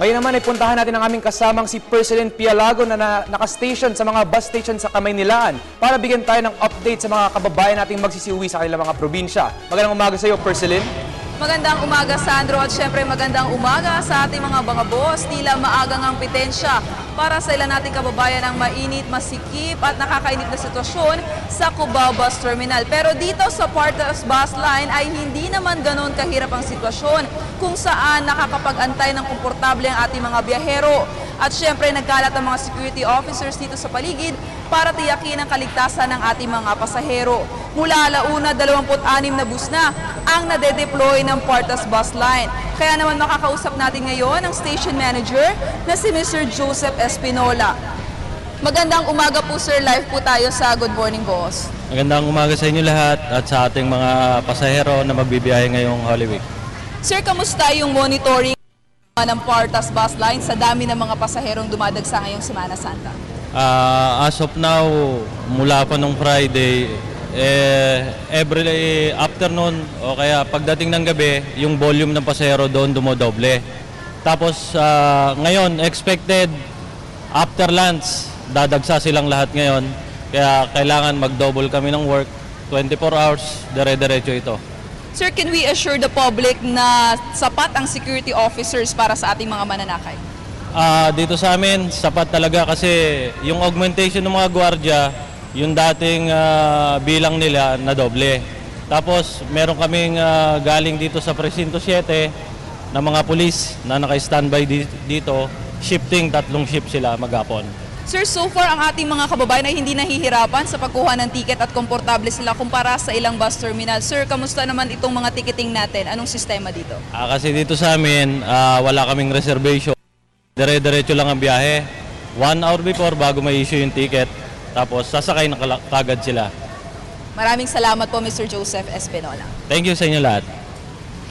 Ngayon naman ay puntahan natin ang aming kasamang si Persilin Pialago na naka-station sa mga bus station sa Kamaynilaan para bigyan tayo ng update sa mga kababayan nating magsisiuwi sa kanilang mga probinsya. Magandang umaga sa iyo, Persilin. Magandang umaga, Sandro, at syempre magandang umaga sa ating mga boss. Tila maagang ang petensya para sa ilan nating kababayan ang mainit, masikip at nakakainit na sitwasyon sa Cubao Bus Terminal. Pero dito sa Partas Bus Line ay hindi naman ganoon kahirap ang sitwasyon kung saan nakakapag-antay ng komportable ang ating mga biyahero. At syempre nagkalat ang mga security officers dito sa paligid para tiyakin ang kaligtasan ng ating mga pasahero. Mula alauna, 26 na bus na ang nade-deploy ng Partas Bus Line. Kaya naman makakausap natin ngayon ang station manager na si Mr. Joseph Espinola. Magandang umaga po sir, live po tayo sa Good Morning Boss. Magandang umaga sa inyo lahat at sa ating mga pasahero na magbibiyahe ngayong Holy Week. Sir, kamusta yung monitoring ng Partas Bus Line sa dami ng mga pasaherong dumadagsa ngayong Semana Santa? As of now, mula pa nung Friday, every afternoon o kaya pagdating ng gabi, yung volume ng pasahero doon dumodoble. Tapos ngayon, expected after lunch, dadagsa silang lahat ngayon. Kaya kailangan mag-double kami ng work, 24 hours, dire-diretso ito. Sir, can we assure the public na sapat ang security officers para sa ating mga mananakay? Dito sa amin, sapat talaga kasi yung augmentation ng mga gwardiya, yung dating bilang nila na doble. Tapos meron kaming galing dito sa Presinto 7 na mga pulis na naka-standby dito, shifting, 3 shift sila maghapon. Sir, so far ang ating mga kababayan ay hindi nahihirapan sa pagkuha ng ticket at komportable sila kumpara sa ilang bus terminal. Sir, kamusta naman itong mga ticketing natin? Anong sistema dito? Kasi dito sa amin, wala kaming reservation. Dire-diretso lang ang biyahe. 1 hour before bago ma-issue yung ticket. Tapos sasakay na kagad sila. Maraming salamat po, Mr. Joseph Espinola. Thank you sa inyo lahat.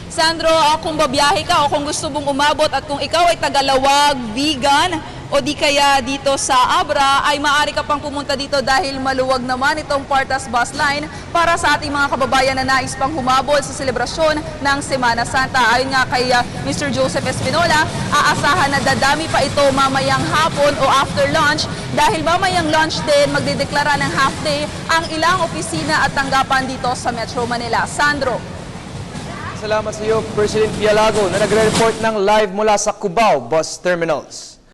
Sandro, kung babiyahe ka o kung gusto mong umabot at kung ikaw ay tagalawag, vegan, o di kaya dito sa Abra, ay maaari ka pang pumunta dito dahil maluwag naman itong Partas Bus Line para sa ating mga kababayan na nais pang humabol sa selebrasyon ng Semana Santa. Ayon nga kay Mr. Joseph Espinola, aasahan na dadami pa ito mamayang hapon o after lunch dahil mamayang lunch din magdedeklara ng half day ang ilang opisina at tanggapan dito sa Metro Manila. Sandro. Salamat sa iyo, Persilin Pialago, na nagre-report ng live mula sa Cubao Bus Terminals.